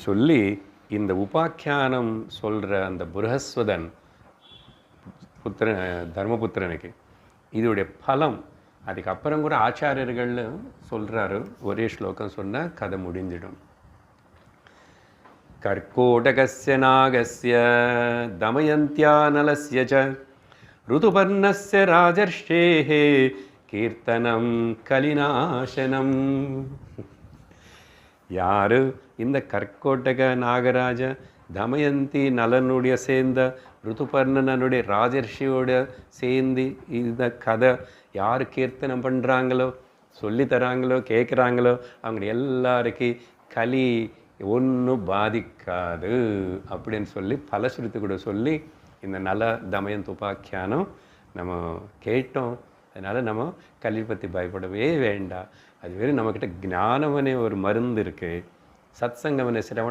சொல்லி இந்த உபாக்கியானம் சொல்கிற அந்த புரஹஸ்வதன் தர்மபுத்திரனுக்கு இதோடைய பலம் அதுக்கப்புறம் கூட ஆச்சாரியர்கள் சொல்கிறாரு. ஒரே ஸ்லோகம் சொன்னால் கதை முடிஞ்சிடும். கர்க்கோடகஸ்ய நாகஸ்ய தமயந்தியா நலஸ்ய ச ருதுபர்ணஸ்ய ராஜர்ஷேஹே கீர்த்தனம் கலிநாசனம். யார் இந்த கர்க்கோட்டக நாகராஜ தமயந்தி நலனுடைய சேர்ந்த ருதுபர்ணனுடைய ராஜர்ஷியோட சேர்ந்து இந்த கதை யார் கீர்த்தனம் பண்ணுறாங்களோ சொல்லித்தராங்களோ கேட்குறாங்களோ அவங்க எல்லாருக்கும் கலி ஒன்றும் பாதிக்காது அப்படின்னு சொல்லி பலஸ்ருதி கூட சொல்லி இந்த நல தமயந்த் உபாக்கியானம் நம்ம கேட்டோம். அதனால் நம்ம கல்வி பற்றி பயப்படவே வேண்டாம். அது வேறு நம்மக்கிட்ட ஞானவனே ஒரு மருந்து இருக்குது. சத்சங்கவனை சிரவணம்